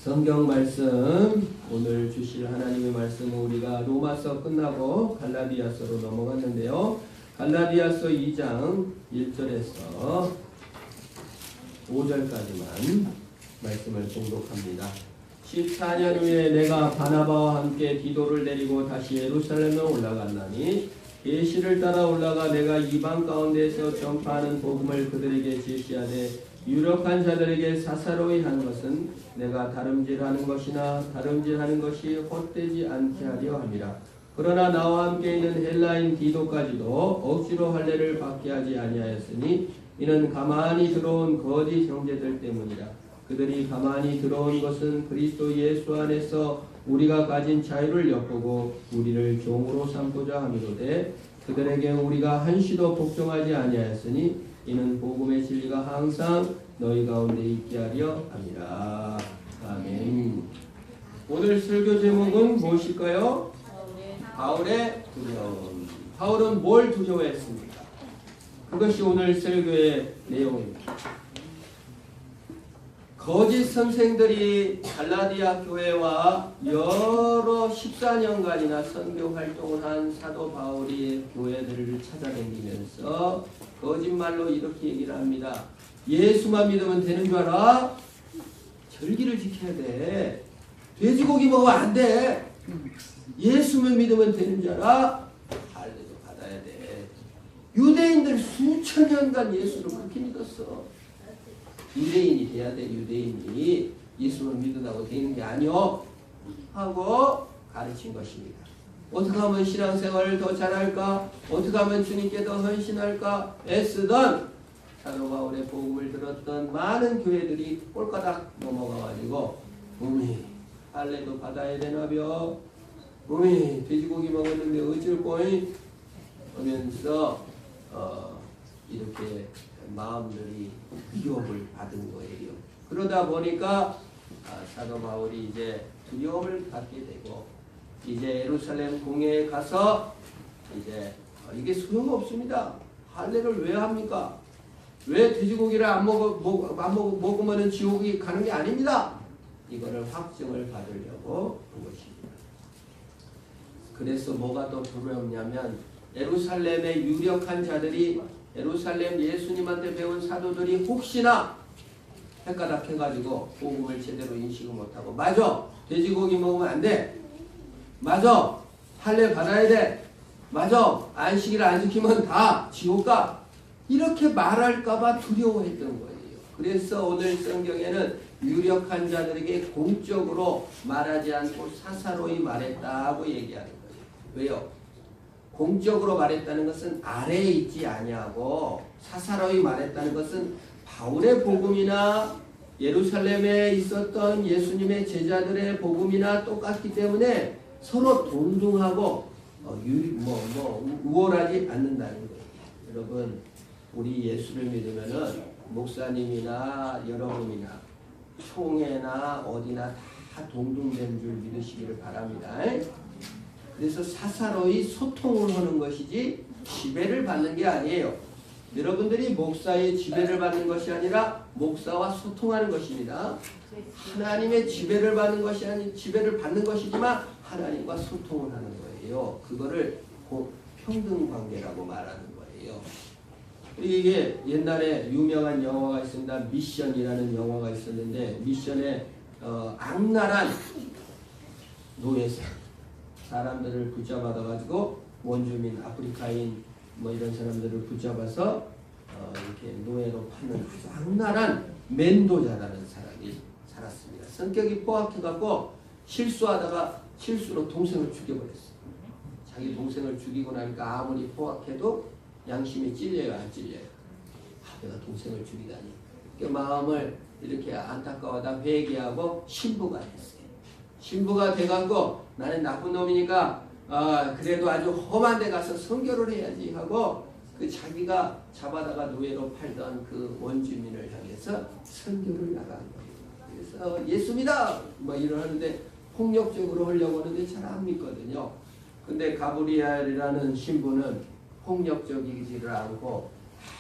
성경 말씀, 오늘 주실 하나님의 말씀은 우리가 로마서 끝나고 갈라디아서로 넘어갔는데요. 갈라디아서 2장 1절에서 5절까지만 말씀을 봉독합니다. 14년 후에 내가 바나바와 함께 디도를 데리고 다시 예루살렘에 올라갔나니 계시를 따라 올라가 내가 이방 가운데에서 전파하는 복음을 그들에게 제시하되 유력한 자들에게 사사로이 하는 것은 내가 다름질하는 것이나 다름질하는 것이 헛되지 않게 하려 함이라. 그러나 나와 함께 있는 헬라인 디도까지도 억지로 할례를 받게 하지 아니하였으니 이는 가만히 들어온 거짓 형제들 때문이라. 그들이 가만히 들어온 것은 그리스도 예수 안에서 우리가 가진 자유를 엿보고 우리를 종으로 삼고자 함이로되 그들에게 우리가 한시도 복종하지 아니하였으니 이는 복음의 진리가 항상 너희 가운데 있게 하려 함이라. 아멘. 오늘 설교 제목은 무엇일까요? 바울의 두려움. 바울은 뭘 두려워했습니까? 그것이 오늘 설교의 내용입니다. 거짓 선생들이 갈라디아 교회와 여러 14년간이나 선교 활동을 한 사도 바울이 교회들을 찾아다니면서 거짓말로 이렇게 얘기를 합니다. 예수만 믿으면 되는 줄 알아? 절기를 지켜야 돼. 돼지고기 먹으면 안 돼. 예수만 믿으면 되는 줄 알아? 할례도 받아야 돼. 유대인들 수천 년간 예수를 그렇게 믿었어. 유대인이 돼야 돼. 유대인이 예수를 믿는다고 되는 게 아니오 하고 가르친 것입니다. 어떻게 하면 신앙생활을 더 잘할까? 어떻게 하면 주님께 더 헌신할까? 애쓰던 사도 바울의 복음을 들었던 많은 교회들이 꼴까닥 넘어가가지고 할례도 받아야 되나벼? 돼지고기 먹었는데 어쩔 거이? 하면서 이렇게 마음들이 위협을 받은 거예요. 그러다 보니까 사도 바울이 이제 두려움을 갖게 되고 이제 예루살렘 공회에 가서 이제 이게 소용없습니다. 할례를 왜 합니까? 왜 돼지고기를 안 먹으면 지옥이 가는 게 아닙니다. 이거를 확증을 받으려고 한 것입니다. 그래서 뭐가 더 두려웠냐면 예루살렘의 유력한 자들이 예루살렘 예수님한테 배운 사도들이 혹시나 헷가닥 해가지고 복음을 제대로 인식을 못하고 맞아 돼지고기 먹으면 안 돼. 맞아 할례 받아야 돼. 맞아 안식일 안 지키면 다 지옥 가. 이렇게 말할까봐 두려워했던 거예요. 그래서 오늘 성경에는 유력한 자들에게 공적으로 말하지 않고 사사로이 말했다고 얘기하는 거예요. 왜요? 공적으로 말했다는 것은 아래에 있지 아니하고 사사로이 말했다는 것은 바울의 복음이나 예루살렘에 있었던 예수님의 제자들의 복음이나 똑같기 때문에 서로 동등하고 우월하지 않는다는 거예요. 여러분 우리 예수를 믿으면은 목사님이나 여러분이나 총회나 어디나 다 동등된 줄 믿으시기를 바랍니다. 그래서 사사로이 소통을 하는 것이지 지배를 받는 게 아니에요. 여러분들이 목사의 지배를 받는 것이 아니라 목사와 소통하는 것입니다. 하나님의 지배를 받는 것이 아니 지배를 받는 것이지만 하나님과 소통을 하는 거예요. 그거를 평등 관계라고 말하는 거예요. 그리고 이게 옛날에 유명한 영화가 있습니다. 미션이라는 영화가 있었는데 미션에 악랄한 노예사 사람들을 붙잡아가지고 원주민 아프리카인 이런 사람들을 붙잡아서 이렇게 노예로 파는 악랄한 멘도자라는 사람이 살았습니다. 성격이 포악해갖고 실수하다가 실수로 동생을 죽여버렸어요. 자기 동생을 죽이고 나니까 아무리 포악해도 양심이 찔려요, 안 찔려요? 내가 동생을 죽이다니. 그러니까 마음을 이렇게 안타까워하다 회개하고 신부가 됐어요. 신부가 돼갖고 나는 나쁜 놈이니까 그래도 아주 험한 데 가서 선교를 해야지 하고 그 자기가 잡아다가 노예로 팔던 그 원주민을 향해서 선교를 나간 거예요. 그래서 예수입니다! 이러는데 폭력적으로 하려고 하는데 잘 안 믿거든요. 근데 가브리엘이라는 신부는 폭력적이지를 않고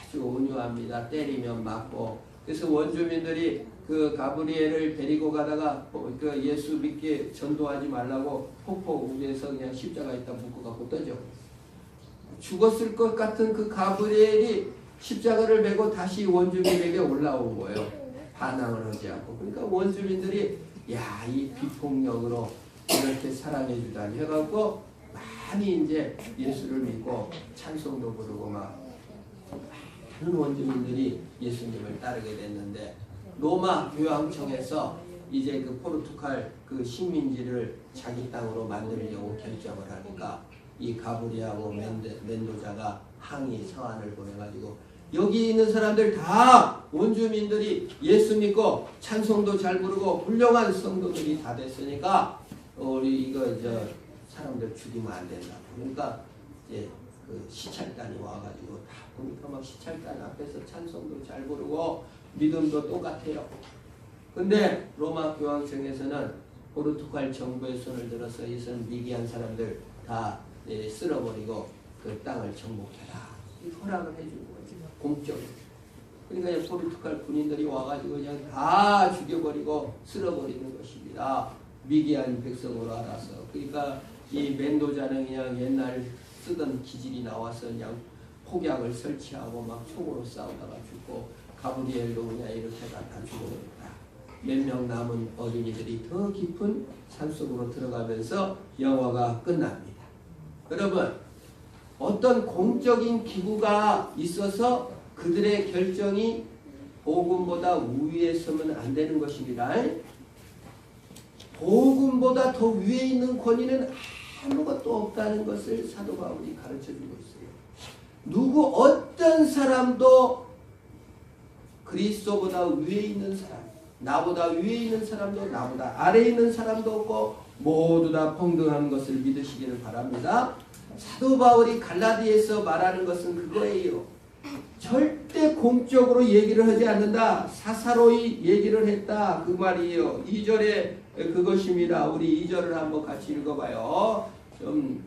아주 온유합니다. 때리면 맞고 그래서 원주민들이 그 가브리엘을 데리고 가다가 그 예수 믿게 전도하지 말라고 폭포 위에서 그냥 십자가에다 묶어갖고 떠져. 죽었을 것 같은 그 가브리엘이 십자가를 메고 다시 원주민에게 올라온 거예요. 반항을 하지 않고. 그러니까 원주민들이 야, 이 비폭력으로 이렇게 사랑해 주다니 해갖고 많이 이제 예수를 믿고 찬송도 부르고 막 많은 원주민들이 예수님을 따르게 됐는데 로마 교황청에서 이제 그 포르투갈 그 식민지를 자기 땅으로 만들려고 결정을 하니까 이 가브리하고 멘도자가 항의 서한을 보내가지고 여기 있는 사람들 다 원주민들이 예수 믿고 찬송도 잘 부르고 훌륭한 성도들이 다 됐으니까 우리 이거 사람들 죽이면 안 된다. 그러니까 이제 그 시찰단이 와가지고 다 보니까 막 시찰단 앞에서 찬송도 잘 부르고 믿음도 똑같아요. 근데 로마 교황청에서는 포르투갈 정부의 손을 들어서 이선 미개한 사람들 다 쓸어버리고 그 땅을 정복해라. 이 허락을 해주는 거죠. 공적으로. 그러니까 포르투갈 군인들이 와가지고 그냥 다 죽여버리고 쓸어버리는 것입니다. 미개한 백성으로 알아서. 그러니까 이 멘도자는 그냥 옛날 쓰던 기질이 나와서 그냥 폭약을 설치하고 막 총으로 싸우다가 죽고 가브리엘도 그냥 이렇게 갖다 죽어버렸다. 몇 명 남은 어린이들이 더 깊은 산속으로 들어가면서 영화가 끝납니다. 여러분, 어떤 공적인 기구가 있어서 그들의 결정이 복음보다 우위에 서면 안 되는 것입니다. 복음보다 더 위에 있는 권위는 아무것도 없다는 것을 사도 바울이 가르쳐주고 있어요. 누구 어떤 사람도 그리스도보다 위에 있는 사람, 나보다 위에 있는 사람도 나보다 아래에 있는 사람도 없고 모두 다 평등한 것을 믿으시기를 바랍니다. 사도 바울이 갈라디아에서 말하는 것은 그거예요. 절대 공적으로 얘기를 하지 않는다. 사사로이 얘기를 했다. 그 말이에요. 2절에 그것입니다. 우리 2절을 한번 같이 읽어봐요. 좀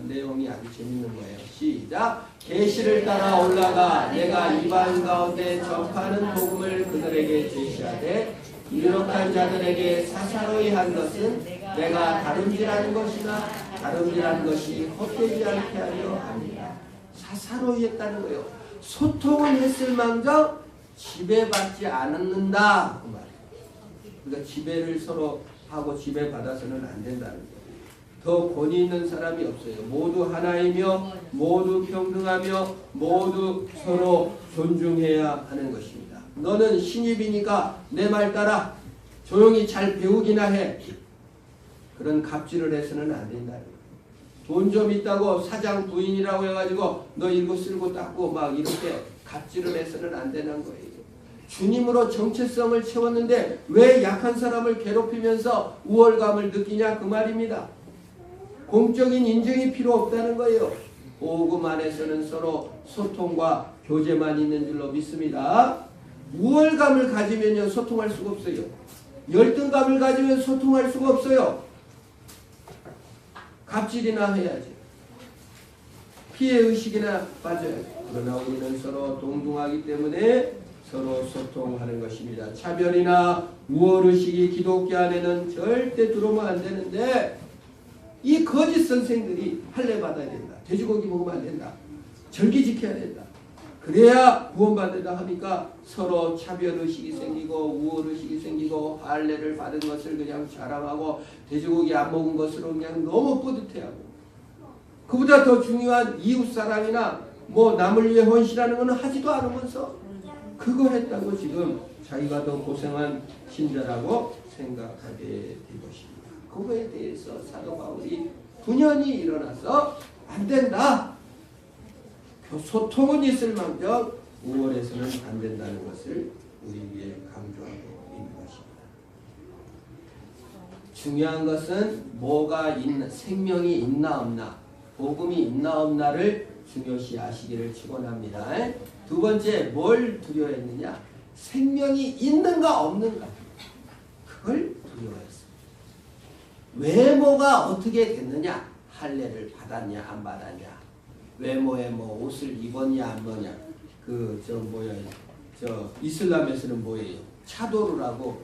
내용이 아주 재밌는 거예요. 시작. 계시를 따라 올라가 내가 이방 가운데 전파하는 복음을 그들에게 제시하되 유력한 자들에게 사사로이 한 것은 내가 다름질하는 것이나 다름질하는 것이 헛되지 않게 하려 합니다. 사사로이 했다는 거예요. 소통은 했을 망정 지배받지 않는다. 그 말이에요. 그러니까 지배를 서로 하고 지배받아서는 안 된다는 거예요. 더 권위 있는 사람이 없어요. 모두 하나이며 모두 평등하며 모두 서로 존중해야 하는 것입니다. 너는 신입이니까 내 말 따라 조용히 잘 배우기나 해. 그런 갑질을 해서는 안 된다는 거예요. 돈 좀 있다고 사장 부인이라고 해가지고 너 읽고 쓸고 닦고 막 이렇게 갑질을 해서는 안 되는 거예요. 주님으로 정체성을 채웠는데 왜 약한 사람을 괴롭히면서 우월감을 느끼냐 그 말입니다. 공적인 인정이 필요 없다는 거예요. 복음 안에서는 서로 소통과 교제만 있는 줄로 믿습니다. 우월감을 가지면요 소통할 수가 없어요. 열등감을 가지면 소통할 수가 없어요. 갑질이나 해야지. 피해의식이나 빠져야지. 그러나 우리는 서로 동등하기 때문에 서로 소통하는 것입니다. 차별이나 우월의식이 기독교 안에는 절대 들어오면 안 되는데 이 거짓 선생들이 할례 받아야 된다. 돼지고기 먹으면 안 된다. 절기 지켜야 된다. 그래야 구원받는다 하니까 서로 차별의식이 생기고 우월의식이 생기고 할례를 받은 것을 그냥 자랑하고 돼지고기 안 먹은 것으로 그냥 너무 뿌듯해하고 그보다 더 중요한 이웃사랑이나 뭐 남을 위해 헌신하는 것은 하지도 않으면서 그거 했다고 지금 자기가 더 고생한 신자라고 생각하게 된 것입니다. 그거에 대해서 사도 바울이 분연히 일어나서 안 된다. 소통은 있을 망정 우월해서는 안 된다는 것을 우리에게 강조하고 있는 것입니다. 중요한 것은 뭐가 있나, 생명이 있나 없나, 복음이 있나 없나를 중요시 아시기를 축원합니다. 두 번째, 뭘 두려워했느냐? 생명이 있는가 없는가. 그걸 두려워했습니다. 외모가 어떻게 됐느냐? 할례를 받았냐 안 받았냐? 외모에 뭐 옷을 입었냐 안 입었냐? 이슬람에서는 뭐예요? 차도르라고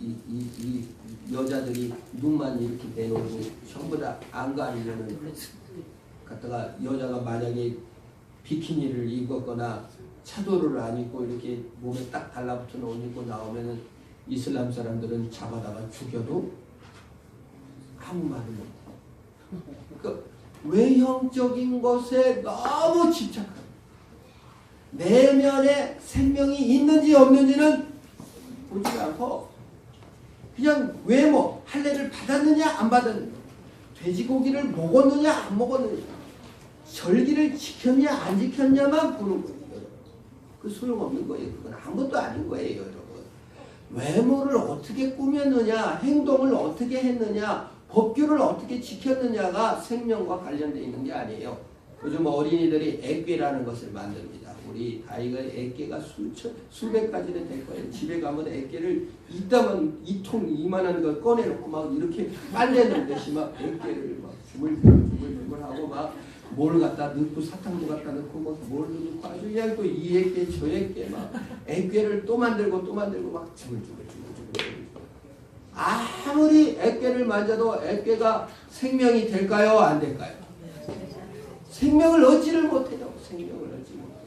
이 여자들이 눈만 이렇게 내놓고 전부 다 안 가리려는 갖다가 여자가 만약에 비키니를 입었거나 차도르를 안 입고 이렇게 몸에 딱 달라붙은 옷 입고 나오면은 이슬람 사람들은 잡아다가 죽여도 아무 말을 못해. 그 외형적인 것에 너무 집착하고 내면에 생명이 있는지 없는지는 보지 않고 그냥 외모, 할례를 받았느냐 안 받았느냐, 돼지고기를 먹었느냐 안 먹었느냐, 절기를 지켰냐 안 지켰냐만 보는 거예요. 그 소용없는 거예요. 그건 아무것도 아닌 거예요, 여러분. 외모를 어떻게 꾸몄느냐, 행동을 어떻게 했느냐, 법규를 어떻게 지켰느냐가 생명과 관련되어 있는 게 아니에요. 요즘 어린이들이 액괴라는 것을 만듭니다. 우리 아이가 액괴가 수백 가지는 될 거예요. 집에 가면 액괴를 이따만 이통 이만한 걸 꺼내놓고 막 이렇게 빨래는 듯이 막 액괴를 막 주물주물 하고 막 뭘 갖다 넣고 사탕도 갖다 넣고 막 뭘 넣고 아주 그냥 또 이 액괴 저 액괴 막 액괴를 또 만들고 막 주물주물. 아무리 액괴를 만져도 액괴가 생명이 될까요? 안 될까요? 생명을 얻지를 못해요. 생명을 얻지 못해요.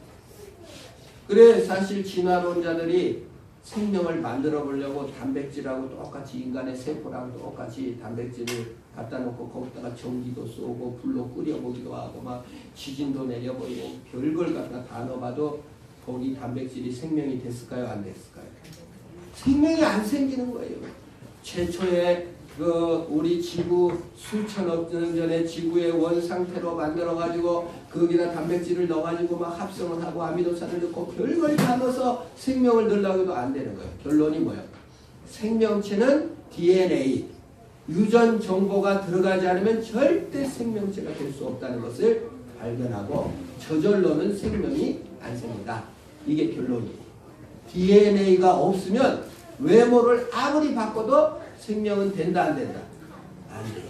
그래 사실 진화론자들이 생명을 만들어 보려고 단백질하고 똑같이 인간의 세포랑 똑같이 단백질을 갖다 놓고 거기다가 전기도 쏘고 불로 끓여보기도 하고 막 지진도 내려보이고 별걸 갖다 다 넣어봐도 거기 단백질이 생명이 됐을까요? 안 됐을까요? 생명이 안 생기는 거예요. 최초에 우리 지구 수천억 년 전에 지구의 원 상태로 만들어 가지고 거기다 단백질을 넣어 가지고 막 합성을 하고 아미노산을 넣고 별걸 다 넣어서 생명을 넣으려고 해도 안 되는 거예요. 결론이 뭐예요? 생명체는 DNA 유전 정보가 들어가지 않으면 절대 생명체가 될 수 없다는 것을 발견하고 저절로는 생명이 안 생긴다. 이게 결론이에요. DNA가 없으면 외모를 아무리 바꿔도 생명은 된다 안 된다? 안 돼요.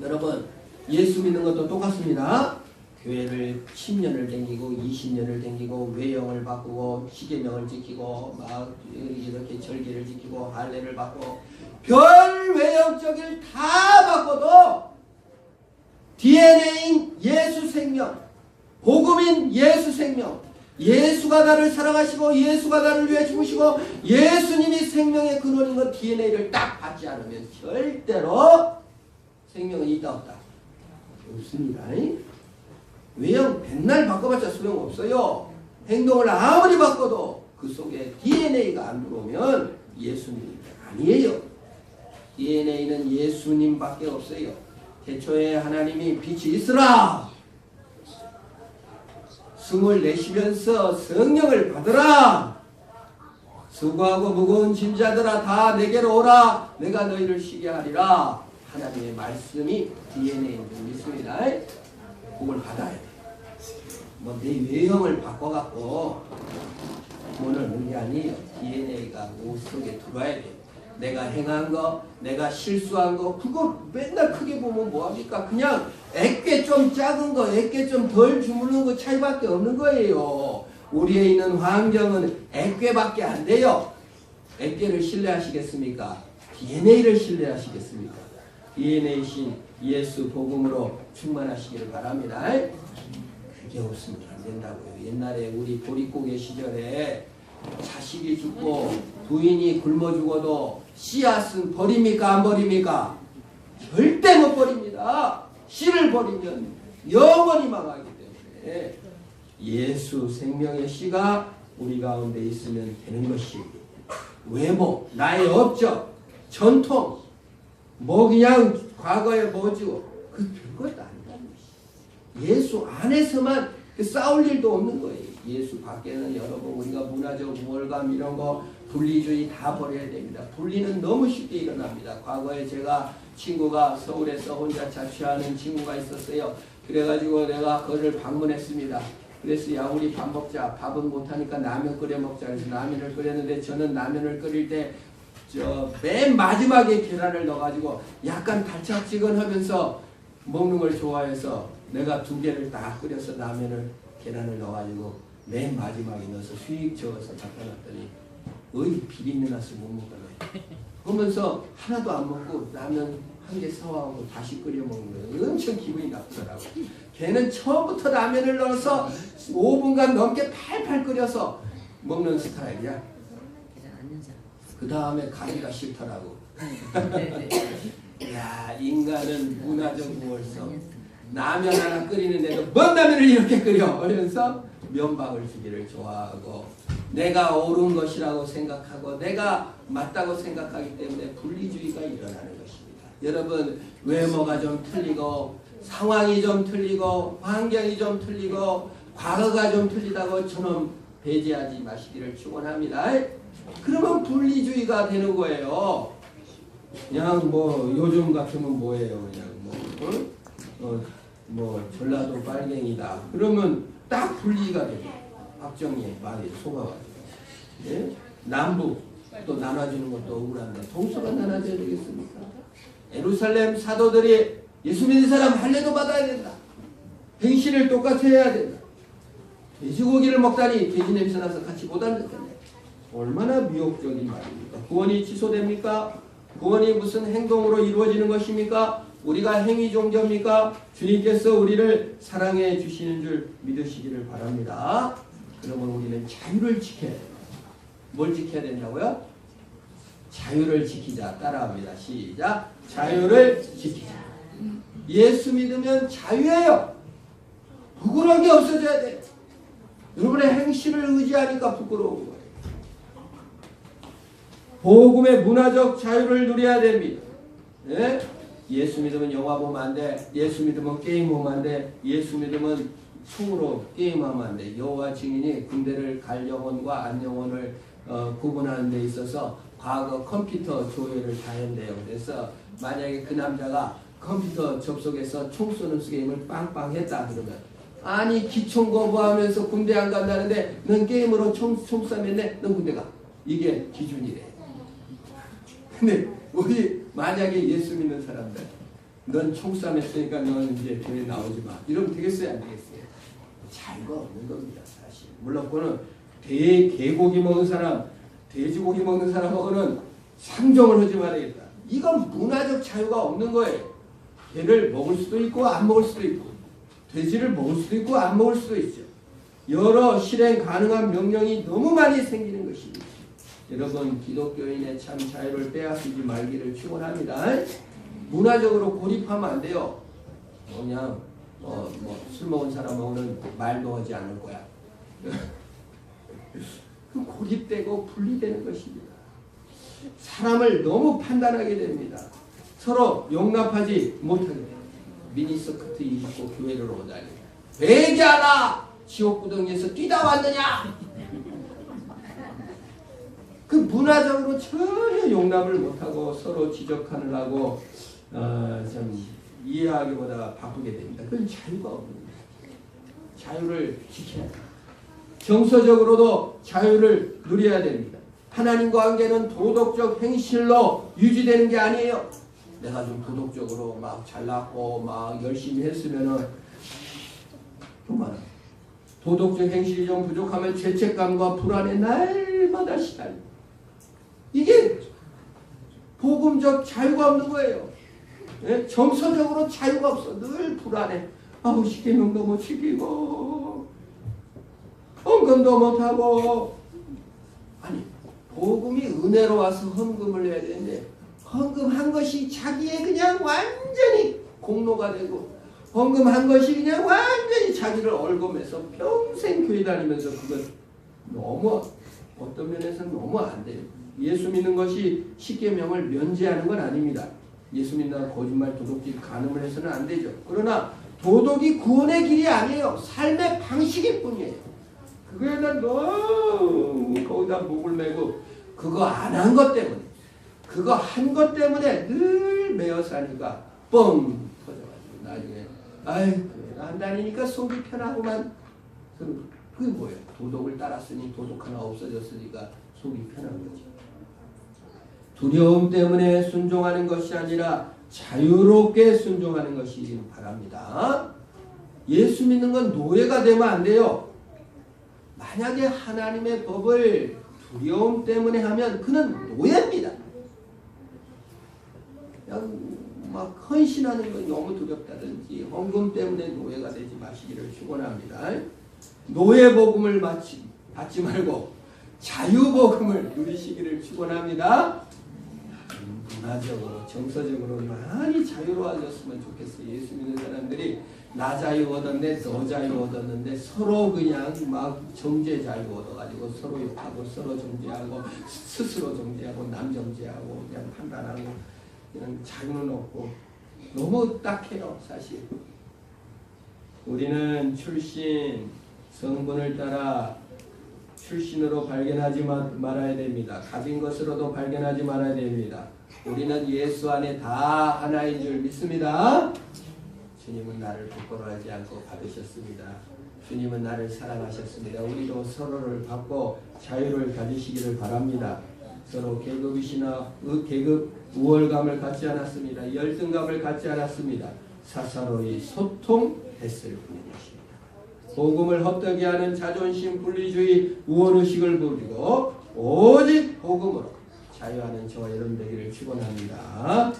여러분 예수 믿는 것도 똑같습니다. 교회를 10년을 댕기고 20년을 댕기고 외형을 바꾸고 십계명을 지키고 막 이렇게 절기를 지키고 할례를 받고 별 외형적인 다 바꿔도 DNA인 예수 생명, 복음인 예수 생명, 예수가 나를 사랑하시고 예수가 나를 위해 죽으시고 예수님이 생명의 근원인 것 DNA를 딱 받지 않으면 절대로 생명은 있다 없다? 없습니다. 외형 맨날 바꿔봤자 소용없어요. 행동을 아무리 바꿔도 그 속에 DNA가 안 들어오면 예수님이 아니에요. DNA는 예수님밖에 없어요. 태초에 하나님이 빛이 있으라 숨을 내쉬면서 성령을 받으라. 수고하고 무거운 짐자들아 다 내게로 오라. 내가 너희를 쉬게 하리라. 하나님의 말씀이 DNA인 줄 믿습니다. 그걸 받아야 돼. 뭐 내 외형을 바꿔갖고 돈을 넣는 게 아니에요. DNA가 옷 속에 들어와야 돼. 내가 행한 거, 내가 실수한 거 그거 맨날 크게 보면 뭐합니까? 그냥 액괴 좀 작은 거, 액괴 좀 덜 주무르는 거 차이밖에 없는 거예요. 우리에 있는 환경은 액괴밖에 안 돼요. 액괴를 신뢰하시겠습니까? DNA를 신뢰하시겠습니까? DNA신 예수 복음으로 충만하시기를 바랍니다. 그게 없으면 안 된다고요. 옛날에 우리 보릿고개 시절에 자식이 죽고 부인이 굶어 죽어도 씨앗은 버립니까? 안 버립니까? 절대 못 버립니다. 씨를 버리면 영원히 망하기 때문에 예수 생명의 씨가 우리 가운데 있으면 되는 것이 외모, 나의 업적, 전통, 뭐 그냥 과거에 뭐지고 그 별것도 아니다는 것이 예수 안에서만 싸울 일도 없는 거예요. 예수 밖에는 여러분 우리가 문화적 우월감 이런 거 분리주의 다 버려야 됩니다. 분리는 너무 쉽게 일어납니다. 과거에 제가 친구가 서울에서 혼자 자취하는 친구가 있었어요. 그래가지고 내가 그를 방문했습니다. 그래서 야 우리 밥 먹자. 밥은 못하니까 라면 끓여 먹자. 그래서 라면을 끓였는데 저는 라면을 끓일 때 맨 마지막에 계란을 넣어가지고 약간 달짝지근하면서 먹는 걸 좋아해서 내가 2개를 다 끓여서 라면을 계란을 넣어가지고 맨 마지막에 넣어서 수익 적어서 갖다 놨더니 어이 비린내 나서 못 먹더라. 그러면서 하나도 안 먹고 라면 한 개 사와하고 다시 끓여 먹는 거예요. 엄청 기분이 나쁘더라고. 걔는 처음부터 라면을 넣어서 5분간 넘게 팔팔 끓여서 먹는 스타일이야. 그 다음에 가기가 싫더라고. 야, 인간은 문화적 무월성. 라면 하나 끓이는데도 뭔 라면을 이렇게 끓여? 그러면서 면박을 주기를 좋아하고 내가 옳은 것이라고 생각하고 내가 맞다고 생각하기 때문에 분리주의가 일어나는 것입니다. 여러분, 외모가 좀 틀리고 상황이 좀 틀리고 환경이 좀 틀리고 과거가 좀 틀리다고 저는 배제하지 마시기를 축원합니다. 그러면 분리주의가 되는 거예요. 그냥 뭐 요즘 같으면 뭐예요? 그냥 뭐 전라도 빨갱이다. 그러면 딱 분리가 되죠. 박정희의 말이 속아가지고. 예? 남북 또 나눠주는 것도 억울한데 동서가 나눠져야 되겠습니까? 예루살렘 사도들이 예수 믿는 사람 할례도 받아야 된다. 행실을 똑같이 해야 된다. 돼지고기를 먹다니 돼지 냄새 나서 같이 못 앉았겠네. 얼마나 미혹적인 말입니까? 구원이 취소됩니까? 구원이 무슨 행동으로 이루어지는 것입니까? 우리가 행위 종교입니까? 주님께서 우리를 사랑해 주시는 줄 믿으시기를 바랍니다. 그러면 우리는 자유를 지켜야 돼요. 뭘 지켜야 된다고요? 자유를 지키자. 따라합니다. 시작. 자유를 지키자. 예수 믿으면 자유예요. 부끄러운 게 없어져야 돼요. 여러분의 행실을 의지하니까 부끄러운 거예요. 복음의 문화적 자유를 누려야 됩니다. 예? 예수 믿으면 영화 보면 안 돼. 예수 믿으면 게임 보면 안 돼. 예수 믿으면 총으로 게임하면 안 돼. 여호와 증인이 군대를 갈 영혼과 안 영혼을 구분하는 데 있어서 과거 컴퓨터 조회를 다 했네요. 그래서 만약에 그 남자가 컴퓨터 접속해서 총 쏘는 게임을 빵빵 했다 그러면 아니 기총 거부하면서 군대 안 간다는데 넌 게임으로 총 쏘면네 넌 군대 가. 이게 기준이래. 근데 우리 만약에 예수 믿는 사람들 넌 총싸움 했으니까 넌 이제 교회 나오지 마. 이러면 되겠어요? 안 되겠어요? 자유가 없는 겁니다. 사실. 물론 그거는 개고기 먹은 사람 돼지고기 먹는 사람하고는 상종을 하지 말아야겠다. 이건 문화적 자유가 없는 거예요. 개를 먹을 수도 있고 안 먹을 수도 있고 돼지를 먹을 수도 있고 안 먹을 수도 있죠. 여러 실행 가능한 명령이 너무 많이 생기는 것입니다. 여러분 기독교인의 참 자유를 빼앗기지 말기를 축원합니다. 문화적으로 고립하면 안 돼요. 그냥 술 먹은 사람하고는 말도 하지 않을 거야. 고립되고 분리되는 것입니다. 사람을 너무 판단하게 됩니다. 서로 용납하지 못하게 됩니다. 미니스커트 입고 교회를 오다니 회개하라! 지옥구덩이에서 뛰다 왔느냐? 그 문화적으로 전혀 용납을 못하고 서로 지적하느라고 좀 이해하기보다 바쁘게 됩니다. 그건 자유가 없는 거예요. 자유를 지켜야 합니다. 정서적으로도 자유를 누려야 됩니다. 하나님과 관계는 도덕적 행실로 유지되는 게 아니에요. 내가 좀 도덕적으로 막 잘났고 막 열심히 했으면은 그만. 도덕적 행실이 좀 부족하면 죄책감과 불안에 날마다 시달려. 이게 복음적 자유가 없는 거예요. 예? 정서적으로 자유가 없어. 늘 불안해. 아우 시키는 거 못 시키고 헌금도 못하고. 아니 복음이 은혜로 와서 헌금을 해야 되는데 헌금한 것이 자기의 그냥 완전히 공로가 되고 헌금한 것이 그냥 완전히 자기를 얼검해서 평생 교회 다니면서 그건 너무 어떤 면에서는 너무 안 돼요. 예수 믿는 것이 십계명을 면제하는 건 아닙니다. 예수 믿는 거짓말, 도둑질, 간음을 해서는 안 되죠. 그러나 도덕이 구원의 길이 아니에요. 삶의 방식일 뿐이에요. 그거에다 너무 거기다 목을 메고 그거 안 한 것 때문에 그거 한 것 때문에 늘 매어 사니까 뻥 터져가지고 나중에 아이 안 다니니까 속이 편하구만. 그게 뭐예요? 도덕을 따랐으니 도덕 하나 없어졌으니까 속이 편한 거지. 두려움 때문에 순종하는 것이 아니라 자유롭게 순종하는 것이길 바랍니다. 예수 믿는 건 노예가 되면 안 돼요. 만약에 하나님의 법을 두려움 때문에 하면 그는 노예입니다. 그냥 막 헌신하는 건 너무 두렵다든지 헌금 때문에 노예가 되지 마시기를 축원합니다. 노예복음을 받지 말고 자유복음을 누리시기를 축원합니다. 문화적으로 정서적으로 많이 자유로워졌으면 좋겠어요. 예수 믿는 사람들이 나 자유 얻었네, 너 자유 얻었는데 서로 그냥 막 정죄 자유 얻어가지고 서로 욕하고 서로 정죄하고 스스로 정죄하고 남 정죄하고 그냥 판단하고 그냥 자유는 없고 너무 딱해요. 사실 우리는 출신 성분을 따라 출신으로 발견하지 말아야 됩니다. 가진 것으로도 발견하지 말아야 됩니다. 우리는 예수 안에 다 하나인 줄 믿습니다. 주님은 나를 부끄러워하지 않고 받으셨습니다. 주님은 나를 사랑하셨습니다. 우리도 서로를 받고 자유를 가지시기를 바랍니다. 서로 계급이시나 계급 우월감을 갖지 않았습니다. 열등감을 갖지 않았습니다. 사사로이 소통했을 뿐입니다. 복음을 헛되게 하는 자존심, 분리주의, 우월의식을 버리고 오직 복음으로 자유하는 저와 여러분 되기를 축원합니다.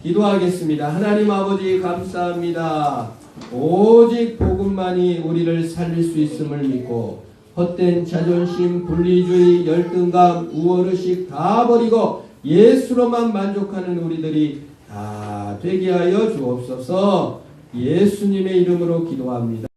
기도하겠습니다. 하나님 아버지 감사합니다. 오직 복음만이 우리를 살릴 수 있음을 믿고 헛된 자존심, 분리주의, 열등감, 우월의식 다 버리고 예수로만 만족하는 우리들이 다 되게 하여 주옵소서. 예수님의 이름으로 기도합니다.